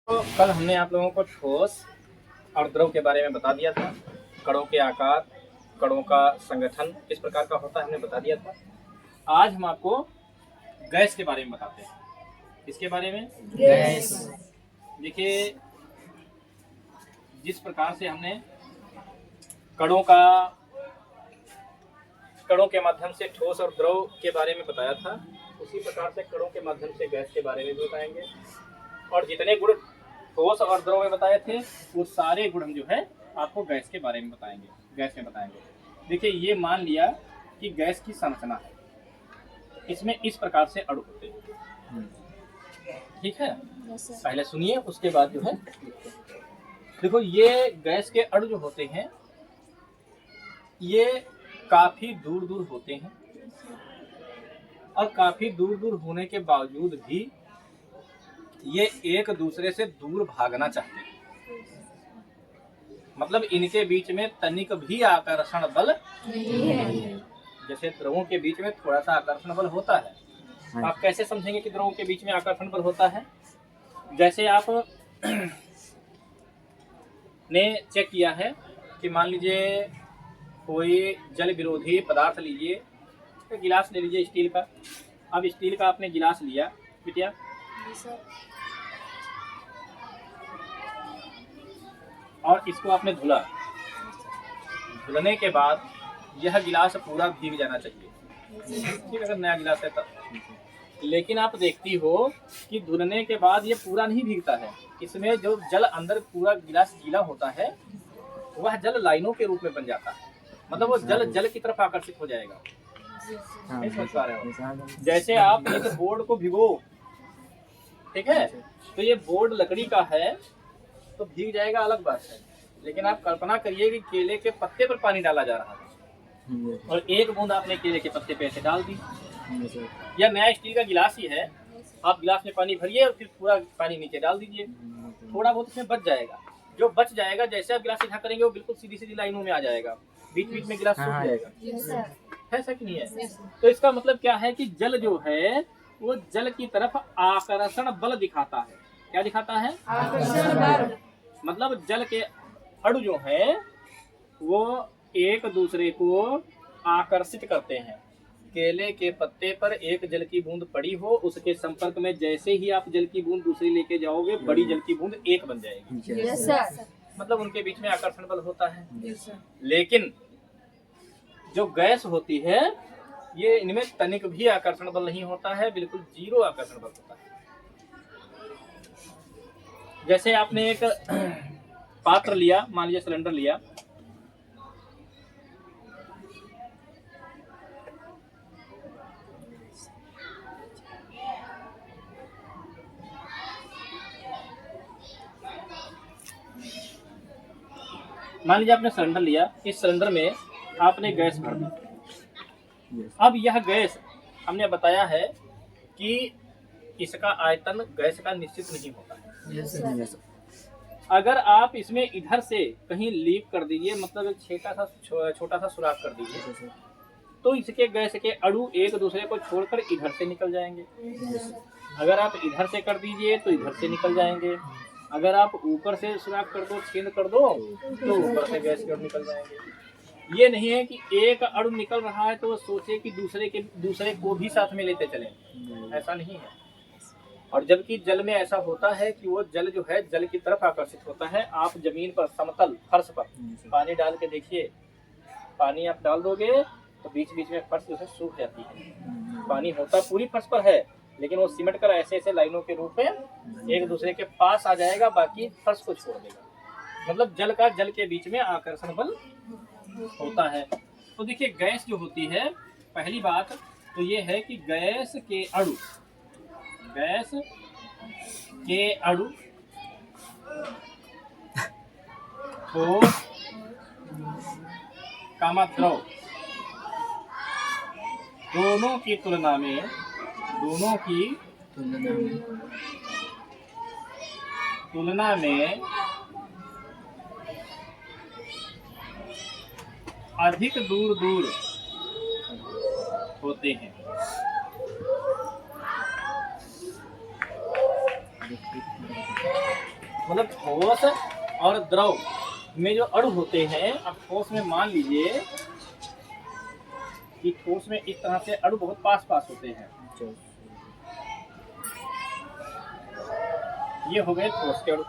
तो कल हमने आप लोगों को ठोस और द्रव के बारे में बता दिया था। कणों के आकार, कणों का संगठन किस प्रकार का होता है हमने बता दिया था। आज हम आपको गैस के बारे में बताते हैं। किसके बारे में? गैस। देखिए, जिस प्रकार से हमने कणों के माध्यम से ठोस और द्रव के बारे में बताया था, उसी प्रकार से कणों के माध्यम से गैस के बारे में भी बताएंगे। और जितने गुण ठोस और द्रव में बताए थे वो सारे गुण हम जो है आपको गैस के बारे में बताएंगे, गैस में बताएंगे। देखिए, ये मान लिया कि गैस की संरचना है, इसमें इस प्रकार से अणु होते हैं। ठीक है, पहले सुनिए, उसके बाद जो है देखो, ये गैस के अणु जो होते हैं ये काफी दूर दूर होते हैं, और काफी दूर दूर होने के बावजूद भी ये एक दूसरे से दूर भागना चाहते हैं। मतलब इनके बीच में तनिक भी आकर्षण बल नहीं है। जैसे द्रवों के बीच में थोड़ा सा आकर्षण बल होता है। आप कैसे समझेंगे कि द्रवों के बीच में आकर्षण बल होता है? जैसे आप ने चेक किया है कि मान लीजिए कोई जल विरोधी पदार्थ लीजिए, तो गिलास ले लीजिए स्टील का। अब स्टील का आपने गिलास लिया बिटिया, और इसको आपने धुला। धुलने के बाद यह गिलास पूरा भीग जाना चाहिए, ठीक, अगर नया गिलास है तब। लेकिन आप देखती हो कि धुलने के बाद ये पूरा नहीं भीगता है। इसमें जो जल अंदर पूरा गिलास गीला होता है वह जल लाइनों के रूप में बन जाता है। मतलब वो जल की तरफ आकर्षित हो जाएगा। नहीं समझ पा रहे हो? जैसे आप एक बोर्ड को भिगो, ठीक है, तो ये बोर्ड लकड़ी का है तो भीग जाएगा, अलग बात है। लेकिन आप कल्पना करिए कि केले के पत्ते पर पानी डाला जा रहा है और एक बूंद आपने केले के पत्ते पे ऐसे डाल दी, या नया स्टील का गिलास ही है, आप गिलास में पानी भरिए और फिर पूरा पानी नीचे डाल दीजिए, थोड़ा बहुत इसमें बच जाएगा। जो बच जाएगा, जैसे आप गिलास सीधा करेंगे वो बिल्कुल सीधी सीधी लाइनों में आ जाएगा, बीच बीच में गिलास सूख जाएगा। है सच नहीं है? तो इसका मतलब क्या है कि जल जो है वो जल की तरफ आकर्षण बल दिखाता है। क्या दिखाता है? आकर्षण बल। मतलब जल के अणु जो है वो एक दूसरे को आकर्षित करते हैं। केले के पत्ते पर एक जल की बूंद पड़ी हो, उसके संपर्क में जैसे ही आप जल की बूंद दूसरी लेके जाओगे, बड़ी जल की बूंद एक बन जाएगी। yes, sir. मतलब उनके बीच में आकर्षण बल होता है। yes, लेकिन जो गैस होती है ये इनमें तनिक भी आकर्षण बल नहीं होता है, बिल्कुल जीरो आकर्षण बल होता है। जैसे आपने एक पात्र लिया, मान लीजिए सिलेंडर लिया, मान लीजिए आपने सिलेंडर लिया, इस सिलेंडर में आपने गैस भर दी। अब यह गैस हमने बताया है कि इसका आयतन गैस का निश्चित नहीं होता है। अगर आप इसमें इधर से कहीं लीक कर दीजिए, मतलब एक छोटा सा सुराख कर दीजिए, तो इसके गैस के अणु एक दूसरे को छोड़कर इधर से निकल जाएंगे। अगर आप इधर से कर दीजिए तो इधर से निकल जाएंगे। अगर आप ऊपर से सुराख कर दो, छेद कर दो, तो ऊपर से गैस के अणु निकल जाएंगे। ये नहीं है कि एक अणु निकल रहा है तो वो सोचे कि दूसरे को भी साथ में लेते चलें, ऐसा नहीं है। और जबकि जल में ऐसा होता है कि वो जल जो है जल की तरफ आकर्षित होता है। आप जमीन पर, समतल फर्श पर पानी डाल के देखिए, पानी आप डाल दोगे तो बीच बीच में फर्श जो है सूख जाती है। पानी होता पूरी फर्श पर है, लेकिन वो सिमट कर ऐसे ऐसे लाइनों के रूप में एक दूसरे के पास आ जाएगा, बाकी फर्श को छोड़ देगा। मतलब जल के बीच में आकर्षण बल होता है। तो देखिए, गैस जो होती है, पहली बात तो ये है कि गैस के अणु ठोस कामा द्रव दोनों की तुलना में अधिक दूर दूर होते हैं। मतलब ठोस और द्रव में जो अणु होते हैं, अब ठोस में मान लीजिए कि ठोस में इस तरह से अणु बहुत पास पास होते हैं, ये हो गए ठोस के अणु।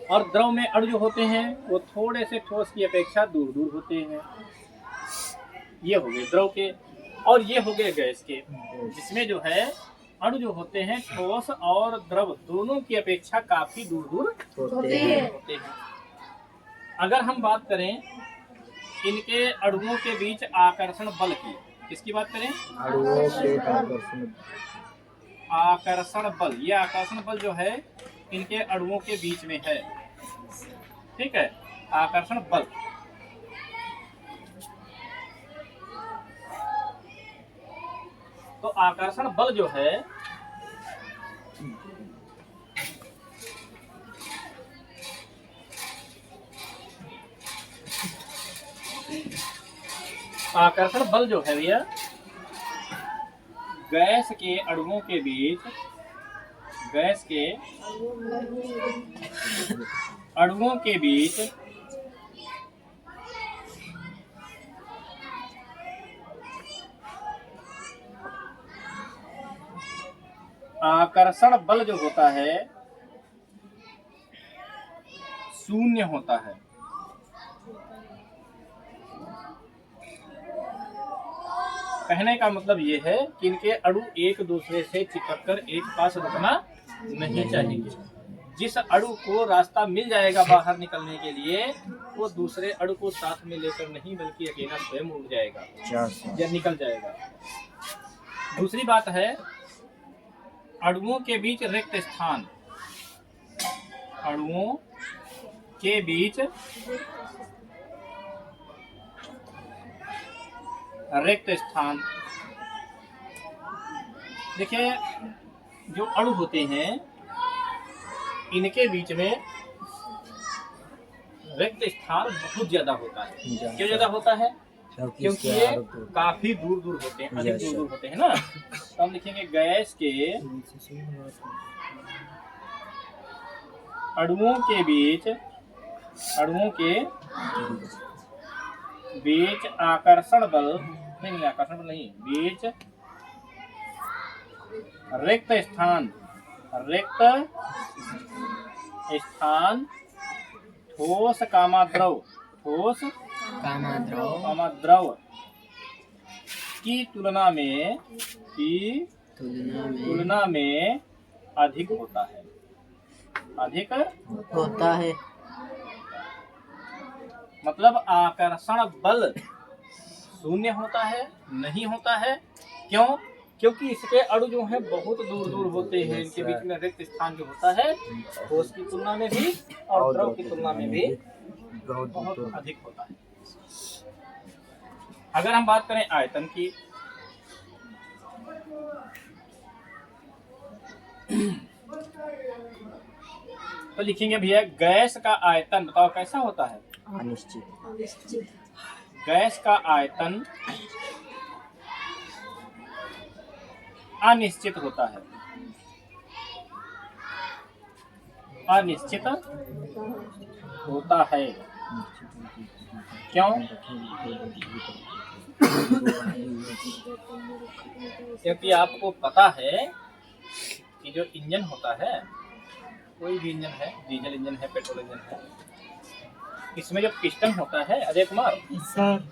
और द्रव में अणु जो होते हैं वो थोड़े से ठोस की अपेक्षा दूर दूर होते हैं, ये हो गए द्रव के। और ये हो गए गैस के, जिसमें जो है अणु जो होते हैं ठोस और द्रव दोनों की अपेक्षा काफी दूर दूर होते हैं। अगर हम बात करें इनके अणुओं के बीच आकर्षण बल की, किसकी बात करें? अणुओं के आकर्षण आकर्षण बल, ये आकर्षण बल जो है इनके अणुओं के बीच में है, ठीक है, आकर्षण बल। तो आकर्षण बल जो है आकर्षण बल जो है भैया गैस के अणुओं के बीच, गैस के अणुओं के बीच आकर्षण बल जो होता है शून्य होता है। कहने का मतलब ये है कि इनके अणु एक दूसरे से चिपककर एक पास रुकना नहीं चाहिए। जिस अणु को रास्ता मिल जाएगा बाहर निकलने के लिए, वो दूसरे अणु को साथ में लेकर नहीं बल्कि अकेला स्वयं उड़ जाएगा या निकल जाएगा। दूसरी बात है अणुओं के बीच रिक्त स्थान, अणुओं के बीच रिक्त स्थान। देखिए जो अणु होते हैं इनके बीच में रिक्त स्थान बहुत ज्यादा होता है। क्यों ज्यादा होता है? क्योंकि ये काफी दूर दूर होते हैं, अधिक दूर दूर होते हैं ना। तो हम लिखेंगे गैस के अणुओं के बीच, अणुओं के बीच आकर्षण बल नहीं, आकर्षण बल नहीं, बीच रिक्त स्थान, रिक्त स्थान ठोस कामा द्रव, ठोस कामा द्रव की तुलना में, की तुलना में अधिक होता है, अधिक होता है। मतलब आकर्षण बल शून्य होता है, नहीं होता है। क्यों? क्योंकि इसके अणु जो हैं बहुत दूर दूर होते हैं, इनके बीच में रिक्त स्थान जो होता है ठोस की तुलना में भी और द्रव की तुलना में भी बहुत अधिक होता है। अगर हम बात करें आयतन की, तो लिखेंगे भैया गैस का आयतन, बताओ कैसा होता है? अनिश्चित। गैस का आयतन अनिश्चित होता है, अनिश्चित होता है। क्यों? क्योंकि आपको पता है कि जो इंजन होता है, कोई भी इंजन है, डीजल इंजन है, पेट्रोल इंजन है, इसमें जो पिस्टन होता है अजय कुमार सर,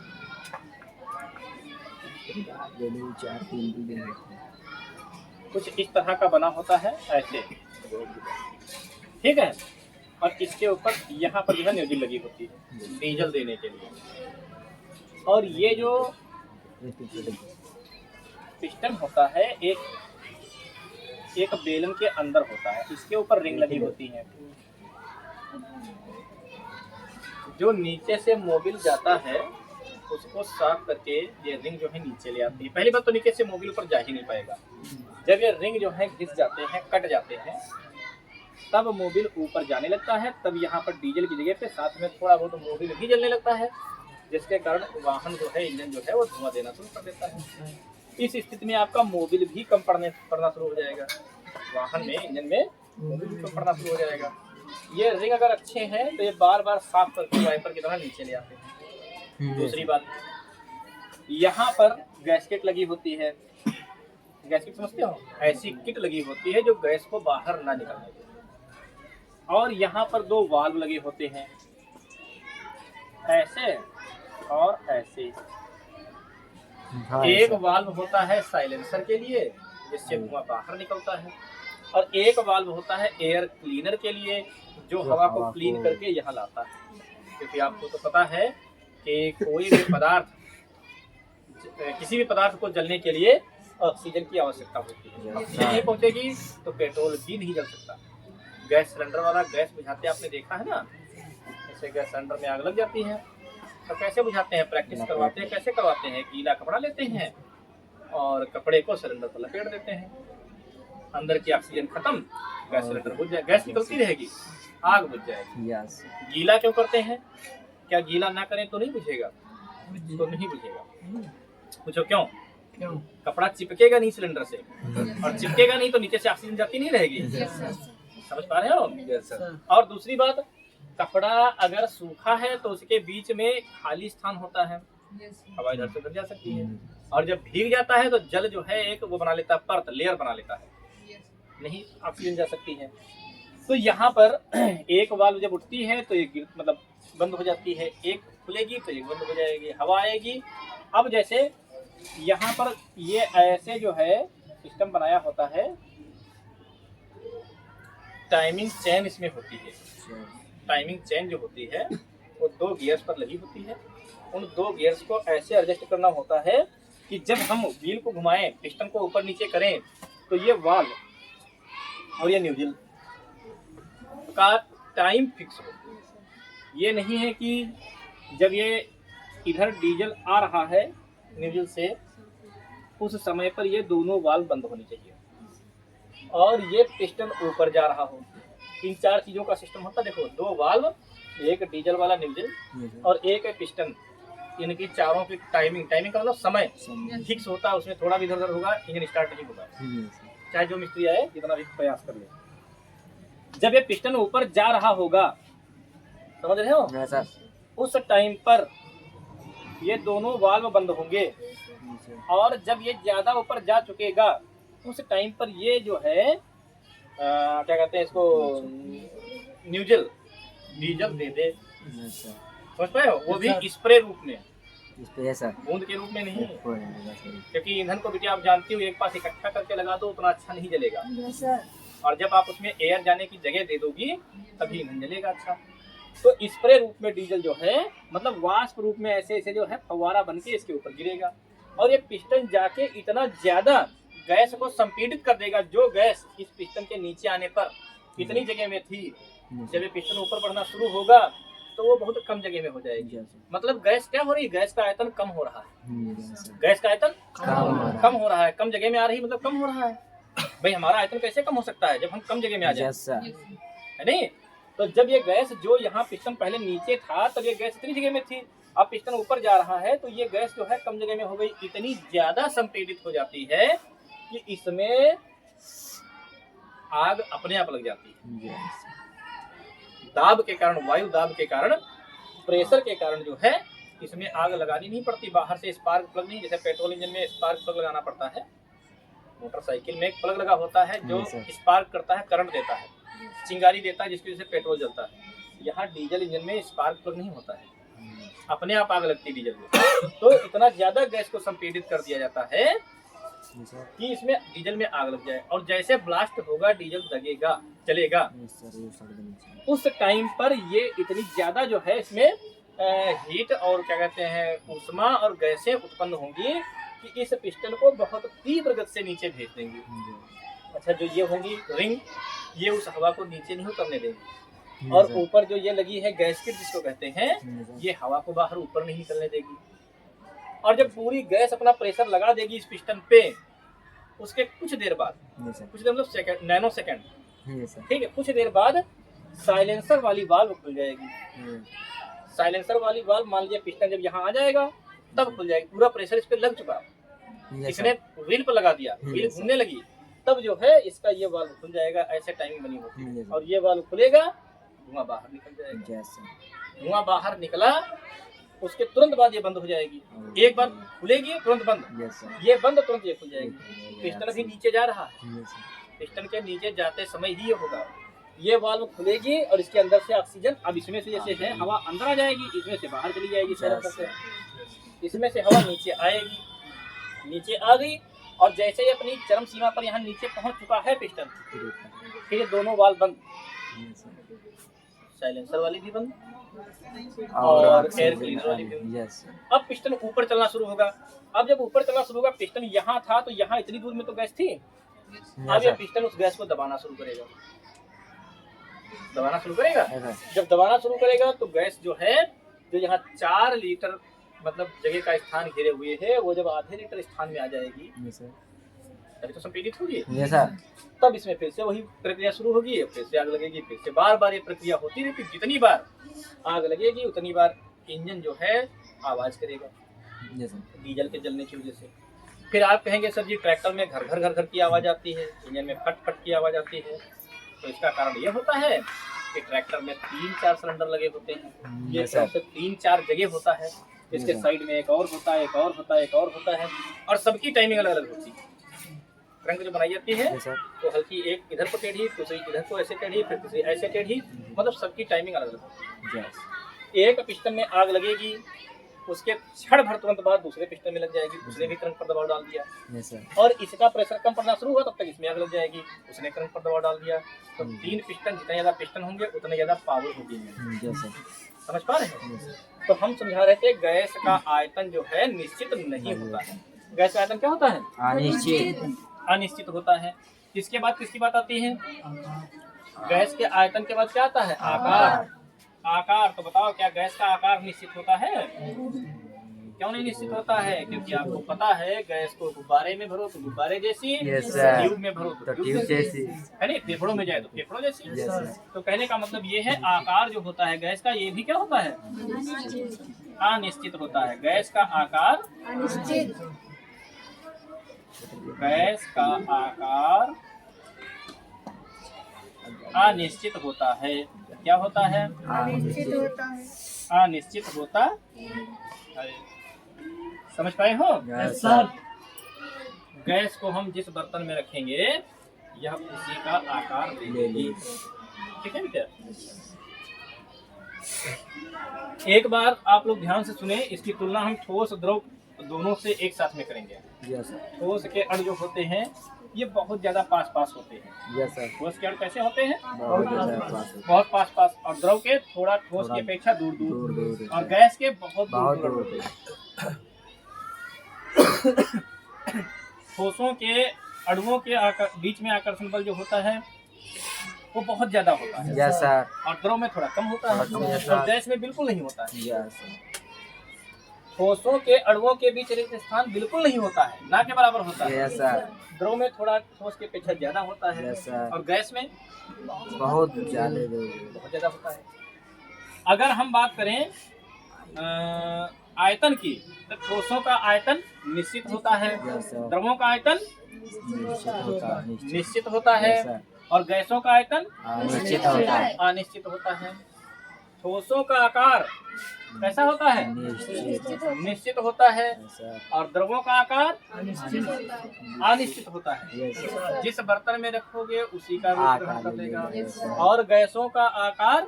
कुछ इस तरह का बना होता है ऐसे, ठीक है। और इसके ऊपर यहाँ पर जो है नोजल लगी होती है डीजल देने के लिए। और ये जो पिस्टन होता है एक बेलन के अंदर होता है, इसके ऊपर रिंग लगी होती है। जो नीचे से मोबिल जाता है उसको साफ करके ये रिंग जो है नीचे ले आती है। पहली बात तो नीचे से मोबिल ऊपर जा ही नहीं पाएगा। जब ये रिंग जो है घिस जाते हैं, कट जाते हैं, तब मोबिल ऊपर जाने लगता है। तब यहाँ पर डीजल की जगह पे साथ में थोड़ा बहुत मोबिल भी जलने लगता है, जिसके कारण वाहन जो है, इंजन जो है वो धुआं देना शुरू कर देता है। इस स्थिति में आपका मोबिल भी कम पड़ना शुरू हो जाएगा, वाहन में, इंजन में वो भी नीचे पड़ना शुरू हो जाएगा। ये रिंग अगर अच्छे हैं तो ये बार बार साफ करके वाइपर की तरह नीचे ले आते हैं। दूसरी बात, यहाँ पर गैस्केट लगी होती है, गैस्केट समझते हो, ऐसी किट लगी होती है जो गैस को बाहर ना निकलने दे। और यहाँ पर दो वाल्व लगे होते हैं, ऐसे और ऐसे। एक वाल्व होता है साइलेंसर के लिए जिससे धुआं बाहर निकलता है, और एक वाल्व होता है एयर क्लीनर के लिए जो हवा को क्लीन करके यहाँ लाता है। क्योंकि आपको तो पता है कि कोई भी पदार्थ, किसी भी पदार्थ को जलने के लिए ऑक्सीजन की आवश्यकता होती है। ऑक्सीजन नहीं पहुंचेगी तो पेट्रोल भी नहीं जल सकता। गैस सिलेंडर वाला गैस बुझाते आपने देखा है ना, जैसे गैस सिलेंडर में आग लग जाती है तो कैसे बुझाते हैं, प्रैक्टिस करवाते हैं। कैसे करवाते हैं, गीला कपड़ा लेते हैं और कपड़े को सिलेंडर पर लपेट देते हैं, अंदर की ऑक्सीजन खत्म, गैस सिलेंडर बुझ जाए, गैस निकलती रहेगी, आग बुझ जाएगी। गीला क्यों करते हैं? क्या गीला ना करें तो नहीं बुझेगा? तो नहीं बुझेगा। पूछो क्यों? कपड़ा चिपकेगा नहीं सिलेंडर से, और चिपकेगा नहीं तो नीचे से ऑक्सीजन जाती नहीं रहेगी। समझ पा रहे हो? और दूसरी बात, कपड़ा अगर सूखा है तो उसके बीच में खाली स्थान होता है, हवा इधर से उधर जा सकती है। और जब भीग जाता है तो जल जो है एक वो बना लेता है, परत, लेयर बना लेता है, नहीं ऑक्सीजन जा सकती है। तो यहाँ पर एक वाल्व जब उठती है तो एक मतलब बंद हो जाती है, एक खुलेगी तो एक बंद हो जाएगी, हवा आएगी। अब जैसे यहाँ पर ये ऐसे जो है सिस्टम बनाया होता है, टाइमिंग चेन इसमें होती है। टाइमिंग चेन जो होती है वो 2 गियर्स पर लगी होती है। उन 2 गियर्स को ऐसे एडजस्ट करना होता है कि जब हम व्हील को घुमाएं, पिस्टन को ऊपर नीचे करें, तो ये वाल्व और ये न्यूजल का टाइम फिक्स हो। ये नहीं है कि जब ये इधर डीजल आ रहा है न्यूजल से, उस समय पर ये दोनों वाल्व बंद होनी चाहिए और ये पिस्टन ऊपर जा रहा हो। 3-4 चीजों का सिस्टम होता है। देखो, 2 वाल्व, एक डीजल वाला न्यूजल और एक है पिस्टन, इनकी चारों की टाइमिंग का मतलब समय फिक्स होता है। उसमें थोड़ा भी इधर उधर होगा, इंजन स्टार्ट नहीं होगा, चाहे जो मिस्त्री आए जितना भी प्रयास कर ले। जब ये पिस्टन ऊपर जा रहा होगा, समझ रहे हो, उस टाइम पर ये दोनों वाल्व बंद होंगे, और जब ये ज्यादा ऊपर जा चुकेगा उस टाइम पर ये जो है क्या कहते हैं इसको, न्यूजल, डीजल दे दे। समझ पाए हो? वो भी स्प्रे रूप में, बूंद के रूप में नहीं, क्योंकि ईंधन को भी आप जानती हो, एक पास इकट्ठा करके लगा दो उतना अच्छा नहीं जलेगा, और जब आप उसमें एयर जाने की जगह दे दोगी तभी ईंधन जलेगा अच्छा। तो स्प्रे रूप में डीजल जो है, मतलब वाष्प रूप में ऐसे ऐसे जो है फव्वारा बन के इसके ऊपर गिरेगा, और ये पिस्टन जाके इतना ज्यादा गैस को संपीड़ित कर देगा। जो गैस इस पिस्टन के नीचे आने पर इतनी जगह में थी, जब ये पिस्टन ऊपर बढ़ना शुरू होगा तो वो बहुत कम जगह में हो जाएगी। मतलब गैस क्या हो रही है, गैस का आयतन कम हो रहा है, गैस का आयतन कम हो रहा है, कम जगह में आ रही है, मतलब कम हो रहा है। भाई हमारा आयतन कैसे कम हो सकता है जब हम कम जगह में आ जाए, है नहीं? तो जब ये गैस, जो यहाँ पिस्टन पहले नीचे था तब ये गैस इतनी जगह में थी, अब पिस्टन ऊपर जा रहा है तो ये गैस जो है कम जगह में हो गई, इतनी ज्यादा संपीड़ित हो जाती है कि इसमें आग अपने आप लग जाती है। दाब के कारण, वायु दाब के कारण, प्रेशर के कारण जो है इसमें आग लगानी नहीं पड़ती। बाहर से स्पार्क प्लग नहीं, जैसे पेट्रोल इंजन में स्पार्क प्लग लगाना पड़ता है, मोटरसाइकिल में एक प्लग लगा होता है जो स्पार्क करता है, करंट देता है, चिंगारी देता है जिसकी वजह से पेट्रोल जलता है। यहाँ डीजल इंजन में स्पार्क प्लग नहीं होता है, अपने आप आग लगती है डीजल में। तो इतना ज्यादा गैस को संपीड़ित कर दिया जाता है कि इसमें डीजल में आग लग जाए, और जैसे ब्लास्ट होगा डीजल लगेगा, चलेगा, उस टाइम पर ये इतनी ज्यादा जो है इसमें हीट और क्या कहते हैं ऊष्मा और गैसें उत्पन्न होंगी कि इस पिस्टन को बहुत तीव्र गति से नीचे भेज देंगी। अच्छा, जो ये होंगी रिंग, ये उस हवा को नीचे नहीं उतरने देगी, और ऊपर जो ये लगी है गैसकेट जिसको कहते हैं, ये हवा को बाहर ऊपर नहीं निकलने देगी। और जब पूरी गैस अपना प्रेशर लगा देगी इस पिस्टन पे, उसके कुछ देर बाद, कुछ देर मतलब सेकंड, नैनो सेकंड, ठीक है, कुछ देर बाद साइलेंसर वाली वाल्व खुल जाएगी। साइलेंसर वाली वाल्व, मान लीजिए पिस्टन जब यहाँ आ जाएगा तब खुल जाएगी, पूरा प्रेशर इस पे लग चुका, इसने व्हील पर लगा दिया, व्हील घूमने लगी, तब जो है इसका ये वाल्व खुल जाएगा, ऐसे टाइमिंग बनी होती है, और ये वाल्व खुलेगा, धुआं बाहर निकल जाएगा। धुआं बाहर निकला, उसके तुरंत बाद ये बंद हो जाएगी। एक बार खुलेगी तुरंत बंद, ये बंद तुरंत ये खुल जाएगी। पिस्टन भी नीचे जा रहा है, पिस्टन के नीचे जाते समय ही ये होगा, ये वाल्व खुलेगी और इसके अंदर से ऑक्सीजन, अब इसमें से जैसे है हवा अंदर आ जाएगी, इसमें से बाहर चली जाएगी तरफ से, इसमें से हवा नीचे आएगी, नीचे आ गई, और जैसे ही अपनी चरम सीमा पर यहाँ नीचे पहुंच चुका है पिस्टन, फिर ये दोनों वाल्व बंद, साइलेंसर वाली भी बंद और एयर क्लीनर वाली भी बंद। अब पिस्टन ऊपर चलना शुरू होगा। अब जब ऊपर चलना शुरू होगा, पिस्टन यहाँ था तो यहाँ इतनी दूर में तो गैस थी, अब ये पिस्टन उस गैस को दबाना शुरू करेगा, दबाना शुरू करेगा। जब दबाना शुरू करेगा तो गैस जो है, जो यहाँ 4 लीटर मतलब जगह का स्थान घेरे हुए है, वो जब आधे लीटर स्थान में आ जाएगी तभी तो संपीड़ित होगी, तब इसमें फिर से वही प्रक्रिया शुरू होगी, फिर से आग लगेगी, फिर से बार बार ये प्रक्रिया होती रहती। जितनी बार आग लगेगी उतनी बार इंजन जो है आवाज करेगा डीजल के जलने की वजह से। फिर आप कहेंगे सर जी ट्रैक्टर में घर घर की आवाज आती है, इंजन में फट फट की आवाज आती है, तो इसका कारण ये होता है कि ट्रैक्टर में 3-4 सिलेंडर लगे होते हैं, ये सबसे 3-4 जगह होता है, इसके साइड में एक और होता है, एक और होता है, एक और होता है, और सबकी टाइमिंग अलग अलग होती है। रंग जो बनाई जाती है तो हल्की एक इधर को टेढ़ी, दूसरी इधर को ऐसे टेढ़ी, फिर तीसरी ऐसे टेढ़ी, मतलब सबकी टाइमिंग अलग अलग होती है। एक पिस्टन में आग लगेगी, उसके क्षण भर तुरंत बाद दूसरे पिस्टन में लग जाएगी, उसने भी करंट पर दबाव डाल दिया, और इसका प्रेशर कम पड़ना शुरू हुआ तब तक इसमें आग लग जाएगी, उसने करंट पर दबाव डाल दिया। तो 3 पिस्टन, जितने ज्यादा पिस्टन होंगे उतने ज्यादा पावर होगी। समझ पा रहे हैं? तो हम समझा रहे थे गैस का आयतन जो है निश्चित नहीं होता है। गैस का आयतन क्या होता है? अनिश्चित होता है। इसके बाद किसकी बात आती है? गैस के आयतन के बाद क्या आता है? आकार। आकार। तो बताओ क्या गैस का आकार निश्चित होता है? क्यों नहीं निश्चित होता है? क्योंकि आपको पता है गैस को गुब्बारे में भरो तो गुब्बारे जैसी, ट्यूब में भरो तो ट्यूब जैसी, है नहीं? फेफड़ों में जाए तो फेफड़ों जैसी। तो कहने का मतलब ये है आकार जो होता है गैस का, ये भी क्या होता है? अनिश्चित होता है। गैस का आकार अनिश्चित, गैस का आकार अनिश्चित होता है। क्या होता है? अनिश्चित होता है। अनिश्चित होता है। समझ पाए हो? सर गैस को हम जिस बर्तन में रखेंगे यह उसी का आकार लेगी। ठीक है क्या? एक बार आप लोग ध्यान से सुने, इसकी तुलना हम ठोस द्रव दोनों से एक साथ में करेंगे। ठोस के अणु जो होते हैं ये बहुत ज्यादा पास पास होते हैं। ठोस के अणु कैसे होते हैं? बहुत पास पास, और द्रव के थोड़ा ठोस की अपेक्षा दूर दूर, और गैस के बहुत दूर होते हैं। ठोसों के अणुओं के बीच में आकर्षण बल जो होता है वो बहुत ज्यादा होता है, और द्रव में थोड़ा कम होता है, और गैस में बिल्कुल नहीं होता है। ठोसों के अणुओं के बीच रिक्त स्थान बिल्कुल नहीं होता है, ना के बराबर होता है। द्रव में थोड़ा ठोस के अपेक्षा ज्यादा होता है, और गैस में बहुत ज्यादा होता है। अगर हम बात करें आयतन की, तो ठोसों का आयतन निश्चित होता है, द्रवों का आयतन निश्चित होता है, और गैसों का आयतन अनिश्चित होता है। ठोसों का आकार कैसा होता है? निश्चित होता है, और द्रवों का आकार अनिश्चित होता है। जिस बर्तन में रखोगे उसी का रूप ग्रहण कर लेगा, और गैसों का आकार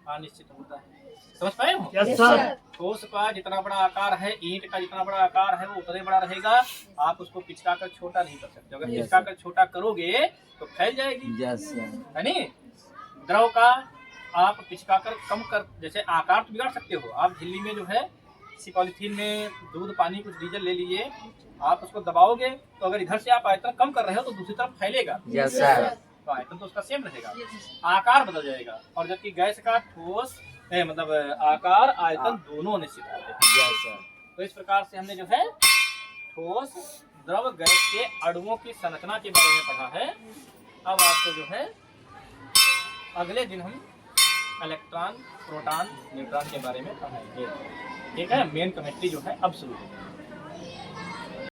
अनिश्चित होता है। समझ पाए हो? ठोस का जितना बड़ा आकार है, ईंट का जितना बड़ा आकार है वो उतना बड़ा रहेगा। आप उसको पिचका कर छोटा नहीं कर सकते। अगर पिचका कर छोटा करोगे तो फैल जाएगी, है नहीं? द्रव का आप पिचका कर कम कर, जैसे आकार तो बिगाड़ सकते हो। आप झिल्ली में जो है किसी पॉलिथीन में दूध, पानी, कुछ डीजल ले लीजिए, आप उसको दबाओगे तो अगर इधर से आप आयतन कम कर रहे हो तो दूसरी तरफ फैलेगा। तो आयतन तो उसका सेम रहेगा, आकार बदल जाएगा। और जबकि गैस का ठोस मतलब आकार आयतन दोनों निश्चित होते हैं। तो इस प्रकार से हमने जो है ठोस, द्रव, गैस के अणुओं की संरचना के बारे में पढ़ा है। अब आपको जो है अगले दिन हम इलेक्ट्रॉन, प्रोटॉन, न्यूट्रॉन के बारे में पढ़ाएंगे। ठीक है? मेन केमिस्ट्री जो है अब शुरू होगी।